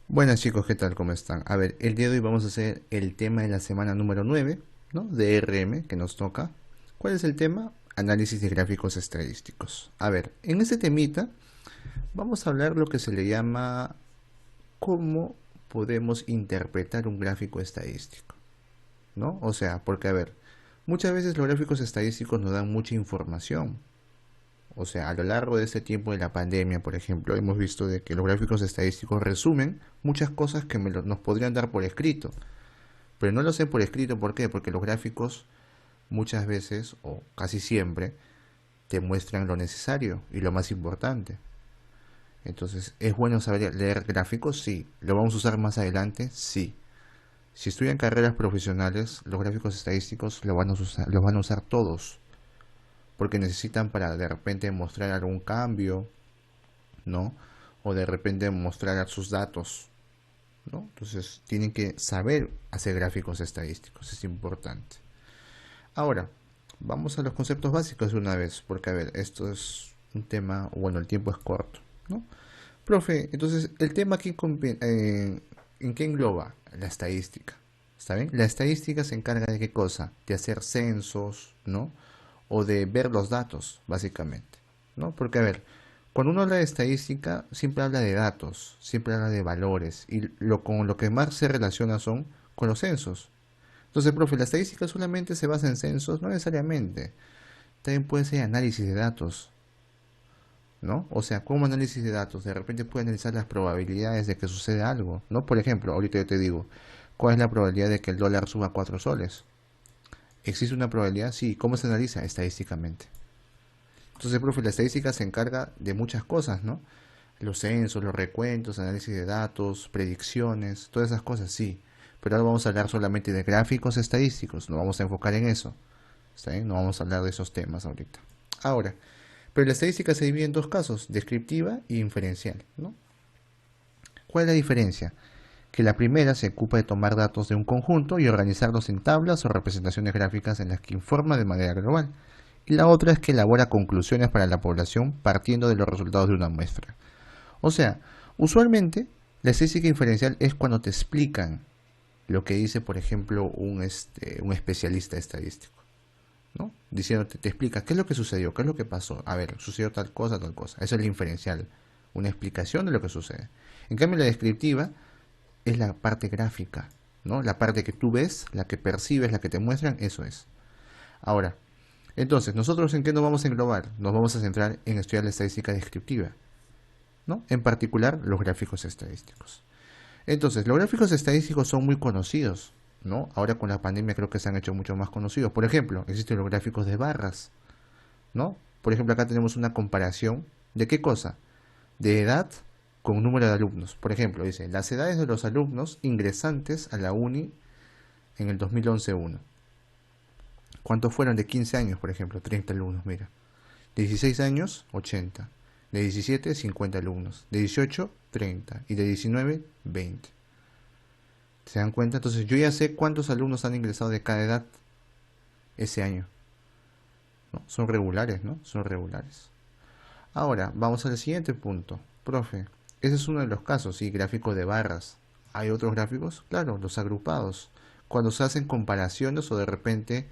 Buenas chicos, ¿qué tal? ¿Cómo están? A ver, el día de hoy vamos a hacer el tema de la semana número 9, ¿no? De RM que nos toca. ¿Cuál es el tema? Análisis de gráficos estadísticos. A ver, en este temita vamos a hablar lo que se le llama cómo podemos interpretar un gráfico estadístico, ¿no? O sea, porque a ver, muchas veces los gráficos estadísticos nos dan mucha información. O sea, a lo largo de este tiempo de la pandemia, por ejemplo, hemos visto de que los gráficos estadísticos resumen muchas cosas que nos podrían dar por escrito. Pero no lo sé por escrito, ¿por qué? Porque los gráficos muchas veces, o casi siempre, te muestran lo necesario y lo más importante. Entonces, ¿es bueno saber leer gráficos? Sí. ¿Lo vamos a usar más adelante? Sí. Si estudian carreras profesionales, los gráficos estadísticos los van a usar todos, porque necesitan para de repente mostrar algún cambio, ¿no? O de repente mostrar sus datos, ¿no? Entonces tienen que saber hacer gráficos estadísticos, es importante. Ahora, vamos a los conceptos básicos de una vez, porque a ver, esto es un tema, bueno, el tiempo es corto, ¿no? Profe, entonces, el tema aquí, ¿en qué engloba? La estadística, ¿está bien? La estadística se encarga de qué cosa? De hacer censos, ¿no? O de ver los datos, básicamente, ¿no? Porque, a ver, cuando uno habla de estadística, siempre habla de datos, siempre habla de valores, y con lo que más se relaciona son con los censos. Entonces, profe, la estadística solamente se basa en censos, no necesariamente. También puede ser análisis de datos, ¿no? O sea, como análisis de datos, de repente puede analizar las probabilidades de que suceda algo, ¿no? Por ejemplo, ahorita yo te digo, ¿cuál es la probabilidad de que el dólar suba 4 soles? ¿Existe una probabilidad? Sí. ¿Cómo se analiza? Estadísticamente. Entonces, profe, la estadística se encarga de muchas cosas, ¿no? Los censos, los recuentos, análisis de datos, predicciones, todas esas cosas, sí. Pero ahora vamos a hablar solamente de gráficos estadísticos, nos vamos a enfocar en eso. ¿Está bien? No vamos a hablar de esos temas ahorita. Ahora, pero la estadística se divide en dos casos, descriptiva e inferencial, ¿no? ¿Cuál es la diferencia? Que la primera se ocupa de tomar datos de un conjunto y organizarlos en tablas o representaciones gráficas en las que informa de manera global. Y la otra es que elabora conclusiones para la población partiendo de los resultados de una muestra. O sea, usualmente la estadística inferencial es cuando te explican lo que dice, por ejemplo, un especialista estadístico, ¿no? Diciéndote, te explica qué es lo que sucedió, qué es lo que pasó. A ver, sucedió tal cosa, tal cosa. Eso es la inferencial, una explicación de lo que sucede. En cambio, la descriptiva es la parte gráfica, ¿no? La parte que tú ves, la que percibes, la que te muestran, eso es. Ahora, entonces, ¿nosotros en qué nos vamos a englobar? Nos vamos a centrar en estudiar la estadística descriptiva, ¿no? En particular, los gráficos estadísticos. Entonces, los gráficos estadísticos son muy conocidos, ¿no? Ahora con la pandemia creo que se han hecho mucho más conocidos. Por ejemplo, existen los gráficos de barras, ¿no? Por ejemplo, acá tenemos una comparación de qué cosa? De edad con número de alumnos. Por ejemplo, dice, las edades de los alumnos ingresantes a la uni en el 2011-1. ¿Cuántos fueron de 15 años, por ejemplo? 30 alumnos, mira. De 16 años, 80. De 17, 50 alumnos. De 18, 30. Y de 19, 20. ¿Se dan cuenta? Entonces yo ya sé cuántos alumnos han ingresado de cada edad ese año, ¿no? Son regulares, ¿no? Son regulares. Ahora, vamos al siguiente punto. Profe, ese es uno de los casos, sí, gráfico de barras. ¿Hay otros gráficos? Claro, los agrupados. Cuando se hacen comparaciones o de repente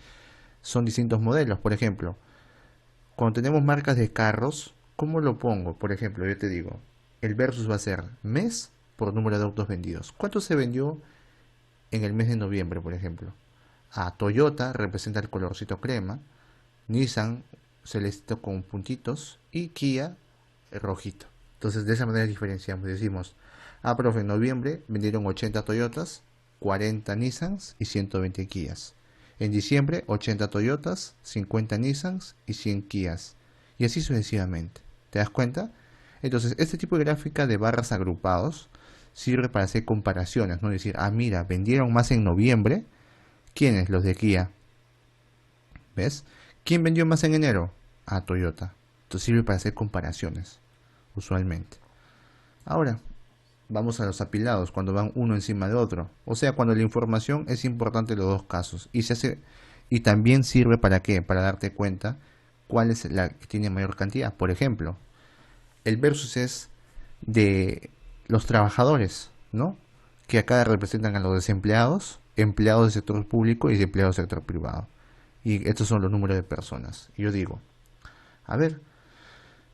son distintos modelos. Por ejemplo, cuando tenemos marcas de carros, ¿cómo lo pongo? Por ejemplo, yo te digo, el versus va a ser mes por número de autos vendidos. ¿Cuánto se vendió en el mes de noviembre, por ejemplo? Toyota representa el colorcito crema, Nissan celeste con puntitos y Kia rojito. Entonces de esa manera diferenciamos. Decimos, profe, en noviembre vendieron 80 Toyotas, 40 Nissans y 120 Kias. En diciembre 80 Toyotas, 50 Nissans y 100 Kias. Y así sucesivamente. ¿Te das cuenta? Entonces este tipo de gráfica de barras agrupados sirve para hacer comparaciones, ¿no? Decir, mira, vendieron más en noviembre. ¿Quiénes? Los de Kia. ¿Ves? ¿Quién vendió más en enero? Toyota. Entonces sirve para hacer comparaciones, usualmente. Ahora, vamos a los apilados, cuando van uno encima de otro. O sea, cuando la información es importante en los dos casos. Y también sirve para qué? Para darte cuenta cuál es la que tiene mayor cantidad. Por ejemplo, el versus es de los trabajadores. ¿no? Que acá representan a los desempleados, empleados del sector público y empleados del sector privado. Y estos son los números de personas. Y yo digo, a ver,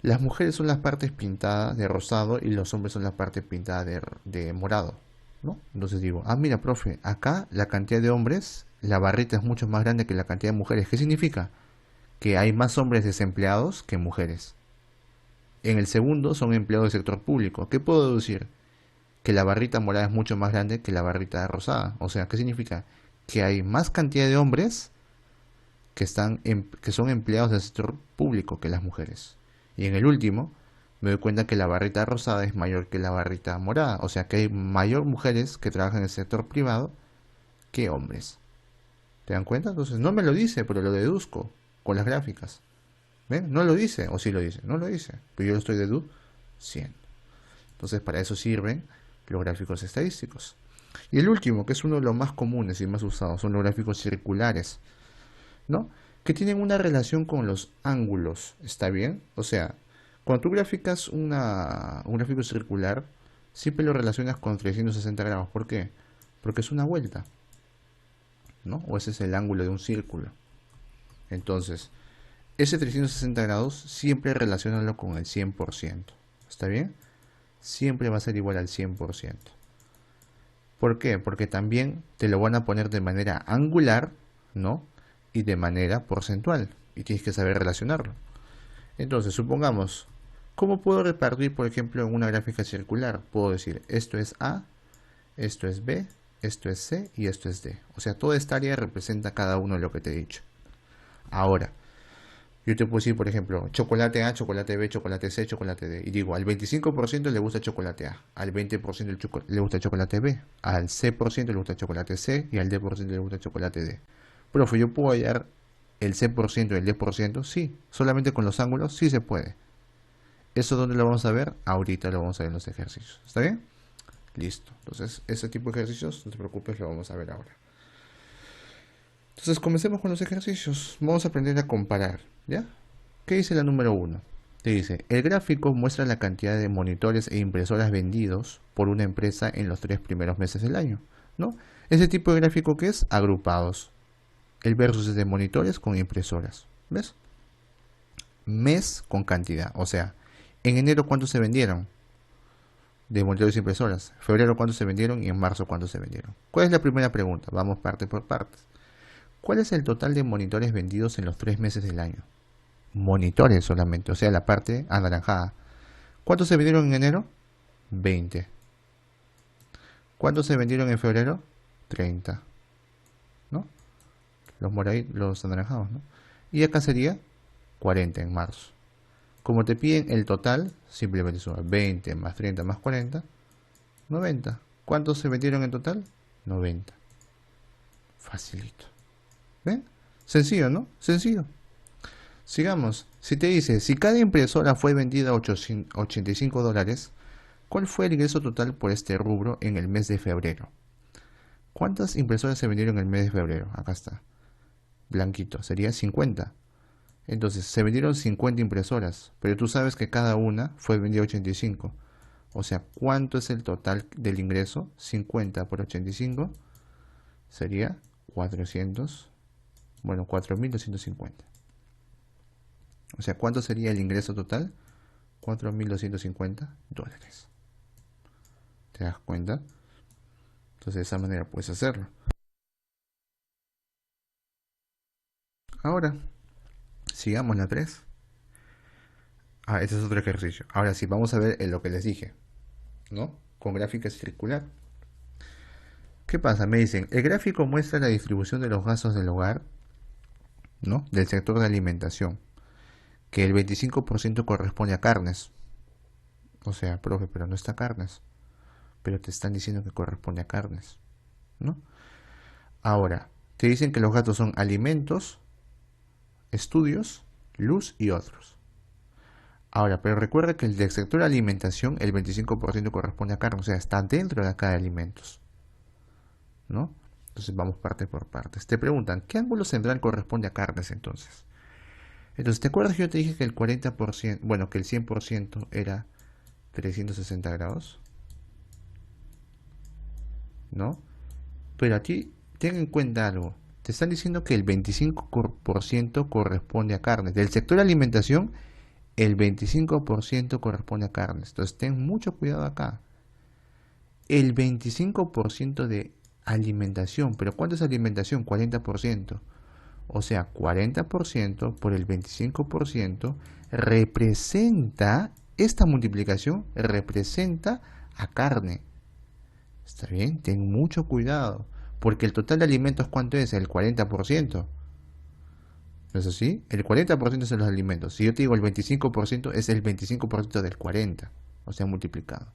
las mujeres son las partes pintadas de rosado y los hombres son las partes pintadas de morado, ¿no? Entonces digo, ah, mira, profe, acá la cantidad de hombres, la barrita es mucho más grande que la cantidad de mujeres. ¿Qué significa? Que hay más hombres desempleados que mujeres. En el segundo son empleados del sector público. ¿Qué puedo deducir? Que la barrita morada es mucho más grande que la barrita rosada. O sea, ¿qué significa? Que hay más cantidad de hombres que son empleados del sector público que las mujeres. Y en el último, me doy cuenta que la barrita rosada es mayor que la barrita morada. O sea, que hay mayor mujeres que trabajan en el sector privado que hombres. ¿Te dan cuenta? Entonces, no me lo dice, pero lo deduzco con las gráficas. ¿Ven? No lo dice, o sí lo dice. No lo dice, pero yo lo estoy deduciendo. Entonces, para eso sirven los gráficos estadísticos. Y el último, que es uno de los más comunes y más usados, son los gráficos circulares, ¿no? Que tienen una relación con los ángulos, ¿está bien? O sea, cuando tú graficas un gráfico circular, siempre lo relacionas con 360 grados. ¿Por qué? Porque es una vuelta, ¿no? O ese es el ángulo de un círculo. Entonces, ese 360 grados siempre relacionalo con el 100%. ¿Está bien? Siempre va a ser igual al 100%. ¿Por qué? Porque también te lo van a poner de manera angular, ¿no? Y de manera porcentual. Y tienes que saber relacionarlo. Entonces, supongamos, ¿cómo puedo repartir, por ejemplo, en una gráfica circular? Puedo decir, esto es A, esto es B, esto es C y esto es D. O sea, toda esta área representa cada uno de lo que te he dicho. Ahora, yo te puedo decir, por ejemplo, chocolate A, chocolate B, chocolate C, chocolate D. Y digo, al 25% le gusta chocolate A, al 20% le gusta chocolate B, al C% le gusta chocolate C y al D% le gusta chocolate D. Profe, ¿yo puedo hallar el C% y el D%? Sí, solamente con los ángulos sí se puede. ¿Eso dónde lo vamos a ver? Ahorita lo vamos a ver en los ejercicios. ¿Está bien? Listo. Entonces, ese tipo de ejercicios, no te preocupes, lo vamos a ver ahora. Entonces, comencemos con los ejercicios. Vamos a aprender a comparar, ¿ya? ¿Qué dice la número 1? Te dice, el gráfico muestra la cantidad de monitores e impresoras vendidos por una empresa en los 3 primeros meses del año, ¿no? Ese tipo de gráfico que es agrupados. El versus es de monitores con impresoras, ¿ves? Mes con cantidad, o sea, en enero ¿cuántos se vendieron? De monitores e impresoras. Febrero ¿cuántos se vendieron? Y en marzo ¿cuántos se vendieron? ¿Cuál es la primera pregunta? Vamos parte por parte. ¿Cuál es el total de monitores vendidos en los 3 meses del año? Monitores solamente, o sea, la parte anaranjada. ¿Cuántos se vendieron en enero? 20. ¿Cuántos se vendieron en febrero? 30. ¿No? Los anaranjados, ¿no? Y acá sería 40 en marzo. Como te piden el total, simplemente suma 20 más 30 más 40, 90. ¿Cuántos se vendieron en total? 90. Facilito. ¿Ven? Sencillo, ¿no? Sencillo. Sigamos. Si te dice, si cada impresora fue vendida a $85, ¿cuál fue el ingreso total por este rubro en el mes de febrero? ¿Cuántas impresoras se vendieron en el mes de febrero? Acá está. Blanquito. Sería 50. Entonces, se vendieron 50 impresoras, pero tú sabes que cada una fue vendida a 85. O sea, ¿cuánto es el total del ingreso? 50 por 85 sería 400, bueno, 4.250. O sea, ¿cuánto sería el ingreso total? $4.250. ¿Te das cuenta? Entonces, de esa manera puedes hacerlo. Ahora, sigamos la 3. Ah, este es otro ejercicio. Ahora sí, vamos a ver lo que les dije, ¿no? Con gráfica circular. ¿Qué pasa? Me dicen, el gráfico muestra la distribución de los gastos del hogar, ¿no? Del sector de alimentación, que el 25% corresponde a carnes. O sea, profe, pero no está carnes. Pero te están diciendo que corresponde a carnes, ¿no? Ahora, te dicen que los gastos son alimentos, estudios, luz y otros. Ahora, pero recuerda que el del sector de alimentación, el 25% corresponde a carne, o sea, está dentro de acá de alimentos, ¿no? Entonces vamos parte por partes. Te preguntan, ¿qué ángulo central corresponde a carnes entonces? Entonces, ¿te acuerdas que yo te dije que el 40%, bueno, que el 100% era 360 grados? ¿no? Pero aquí ten en cuenta algo. Te están diciendo que el 25% corresponde a carnes. Del sector alimentación, el 25% corresponde a carnes. Entonces ten mucho cuidado acá. El 25% de alimentación. ¿Pero cuánto es alimentación? 40%. O sea, 40% por el 25% representa, esta multiplicación representa a carne. ¿Está bien? Ten mucho cuidado. Porque el total de alimentos, ¿cuánto es? El 40%. ¿No es así? El 40% son los alimentos. Si yo te digo el 25%, es el 25% del 40%. O sea, multiplicado.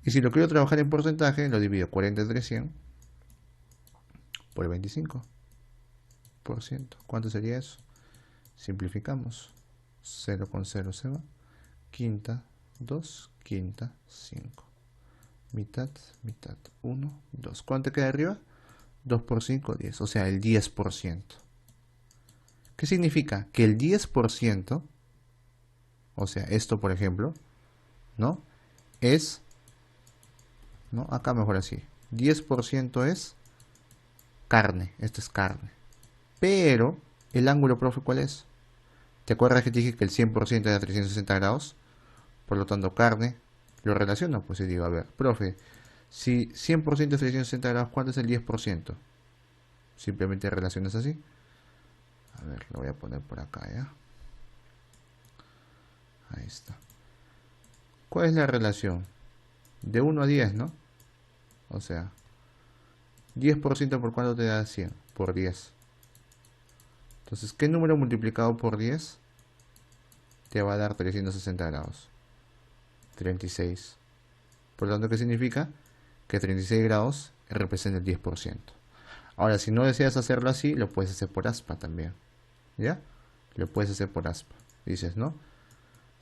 Y si lo quiero trabajar en porcentaje, lo divido 40 entre 100 por el 25%. ¿Cuánto sería eso? Simplificamos. 0 con 0 se va. Quinta, 2, quinta, 5. Mitad, mitad, 1, 2. ¿Cuánto queda arriba? 2 por 5, 10. O sea, el 10%. ¿Qué significa? Que el 10%, o sea, esto por ejemplo, ¿no? Es, ¿no? Acá mejor así. 10% es carne. Esto es carne. Pero, ¿el ángulo, profe, cuál es? ¿Te acuerdas que te dije que el 100% era 360 grados? Por lo tanto, carne, lo relaciono, pues y digo, a ver, profe, si 100% es 360 grados, ¿cuánto es el 10%? Simplemente relacionas así. A ver, lo voy a poner por acá, ¿ya? Ahí está. ¿Cuál es la relación? De 1 a 10, ¿no? O sea, 10% por cuánto te da 100, por 10. Entonces, ¿qué número multiplicado por 10 te va a dar 360 grados? 36. Por lo tanto, ¿qué significa? Que 36 grados representa el 10%. Ahora, si no deseas hacerlo así, lo puedes hacer por aspa también. ¿Ya? Lo puedes hacer por aspa. Dices, ¿no?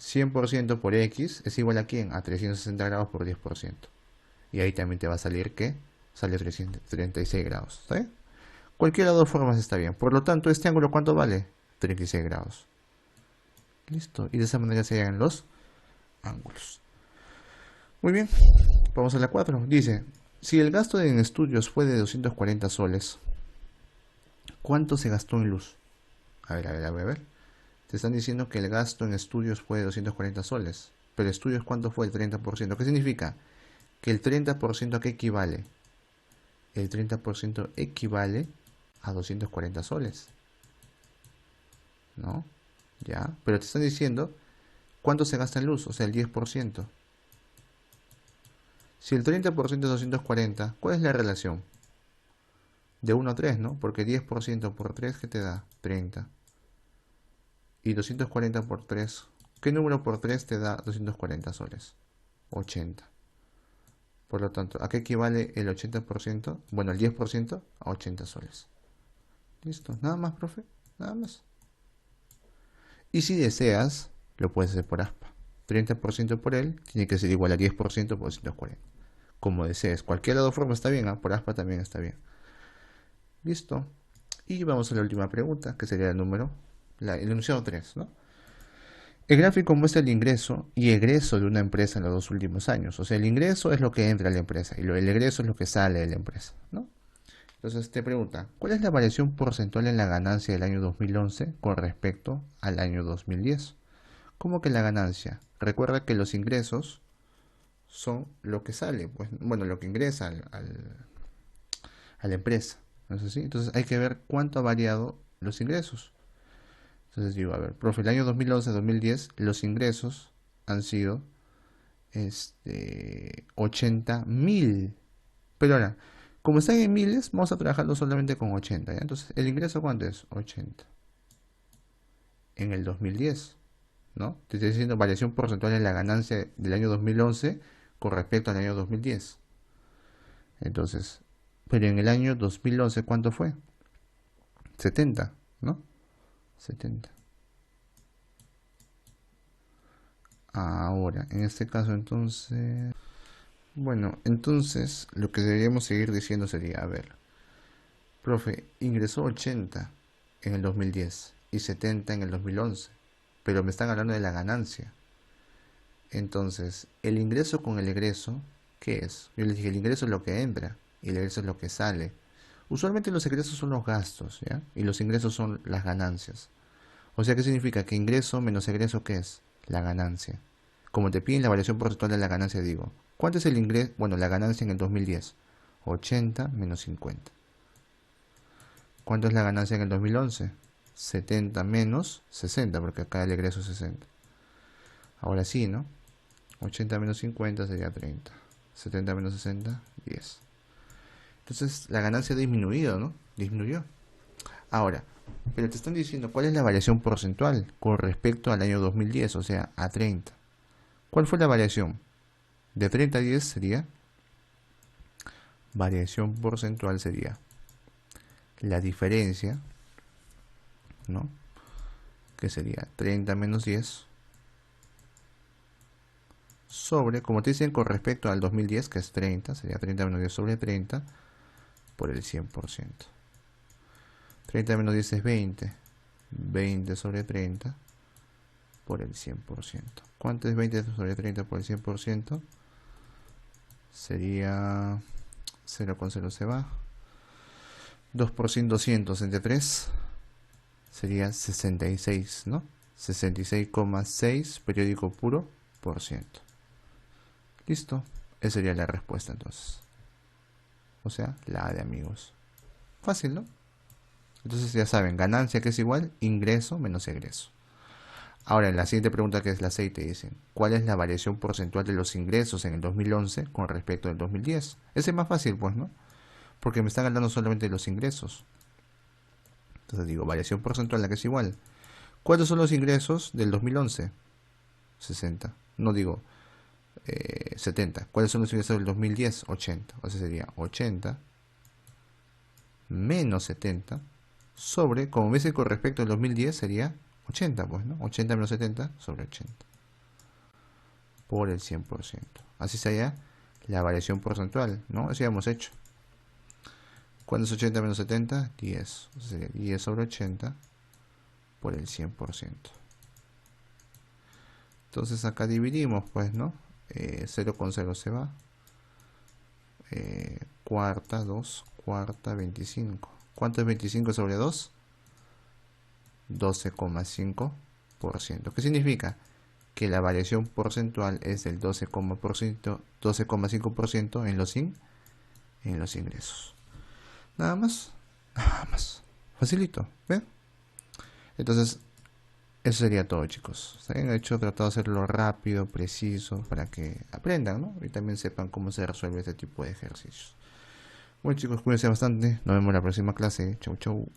100% por X es igual a ¿quién? A 360 grados por 10%. Y ahí también te va a salir que sale 36 grados. ¿Está bien? Cualquiera de las dos formas está bien. Por lo tanto, este ángulo, ¿cuánto vale? 36 grados. Listo. Y de esa manera se hallan los ángulos. Muy bien. Vamos a la 4. Dice, si el gasto en estudios fue de 240 soles, ¿cuánto se gastó en luz? A ver, a ver, a ver, a ver. Te están diciendo que el gasto en estudios fue de 240 soles. Pero estudios, ¿cuánto fue? El 30%. ¿Qué significa? Que el 30% a qué equivale. El 30% equivale a 240 soles. ¿No? ¿Ya? Pero te están diciendo cuánto se gasta en luz, o sea, el 10%. Si el 30% es 240, ¿cuál es la relación? De 1 a 3, ¿no? Porque 10% por 3, ¿qué te da? 30. Y 240 por 3, ¿qué número por 3 te da 240 soles? 80. Por lo tanto, ¿a qué equivale el 80%? Bueno, el 10% a 80 soles. Listo. Nada más, profe. Nada más. Y si deseas, lo puedes hacer por aspa. 30% por él tiene que ser igual a 10% por 240. Como desees. Cualquiera de las dos formas está bien. Por aspa también está bien. Listo. Y vamos a la última pregunta, que sería el enunciado 3, ¿no? El gráfico muestra el ingreso y egreso de una empresa en los 2 últimos años. O sea, el ingreso es lo que entra a la empresa y el egreso es lo que sale de la empresa, ¿no? Entonces te pregunta, ¿cuál es la variación porcentual en la ganancia del año 2011 con respecto al año 2010? ¿Cómo que la ganancia? Recuerda que los ingresos son lo que sale, pues, bueno, lo que ingresa a la empresa. ¿No es así? Entonces hay que ver cuánto ha variado los ingresos. Entonces digo, a ver, profe, el año 2011-2010 los ingresos han sido 80.000. Pero ahora, como están en miles, vamos a trabajarlo solamente con 80, ¿ya? Entonces, ¿el ingreso cuánto es? 80. En el 2010, ¿no? Te estoy diciendo variación porcentual en la ganancia del año 2011 con respecto al año 2010. Entonces, pero en el año 2011, ¿cuánto fue? 70, ¿no? 70. Ahora, en este caso entonces... Bueno, entonces lo que deberíamos seguir diciendo sería, a ver, profe, ingresó 80 en el 2010 y 70 en el 2011, pero me están hablando de la ganancia. Entonces, el ingreso con el egreso, ¿Qué es? Yo les dije, el ingreso es lo que entra y el egreso es lo que sale. Usualmente los egresos son los gastos, ¿ya? Y los ingresos son las ganancias. O sea, ¿qué significa? Que ingreso menos egreso, ¿qué es? La ganancia. Como te piden la variación porcentual de la ganancia, digo, ¿cuánto es el ingreso? Bueno, la ganancia en el 2010. 80 menos 50. ¿Cuánto es la ganancia en el 2011? 70 menos 60, porque acá el egreso es 60. Ahora sí, ¿no? 80 menos 50 sería 30. 70 menos 60, 10. Entonces la ganancia ha disminuido, ¿no? Disminuyó. Ahora, pero te están diciendo cuál es la variación porcentual con respecto al año 2010, o sea, a 30. ¿Cuál fue la variación? De 30 a 10 sería, variación porcentual sería la diferencia, ¿no? Que sería 30 menos 10 sobre, como te dicen, con respecto al 2010, que es 30, sería 30 menos 10 sobre 30 por el 100%. 30 menos 10 es 20. 20 sobre 30 por el 100%. ¿Cuánto es 20 sobre 30 por el 100%? Sería 0 con 0 se va. 2 por 100, 200 entre 3 sería 66, ¿no? 66,6 periódico puro por ciento. Listo. Esa sería la respuesta entonces. O sea, la A de amigos. Fácil, ¿no? Entonces ya saben, ganancia que es igual, ingreso menos egreso. Ahora, en la siguiente pregunta que es la 6 te dicen, ¿cuál es la variación porcentual de los ingresos en el 2011 con respecto al 2010? Ese es más fácil, pues, ¿no? Porque me están hablando solamente de los ingresos. Entonces digo, variación porcentual la que es igual. ¿Cuántos son los ingresos del 2011? 60. No digo 70. ¿Cuáles son los ingresos del 2010? 80. O sea, sería 80 menos 70 sobre, como me dice con respecto al 2010, sería 80, pues, ¿no? 80 menos 70 sobre 80 por el 100%. Así sería la variación porcentual, ¿no? Eso ya hemos hecho. ¿Cuánto es 80 menos 70? 10. O sea, sería 10 sobre 80 por el 100%. Entonces acá dividimos, pues, ¿no? 0 con 0 se va. Cuarta, 2, cuarta, 25. ¿Cuánto es 25 sobre 2? 12,5%. ¿Qué significa? Que la variación porcentual es del 12,5% en los ingresos. Nada más. Nada más. Facilito. ¿Ven? Entonces, eso sería todo, chicos. De hecho, he tratado de hacerlo rápido, preciso, para que aprendan, ¿no? Y también sepan cómo se resuelve este tipo de ejercicios. Bueno, chicos, cuídense bastante. Nos vemos en la próxima clase. Chau, chau.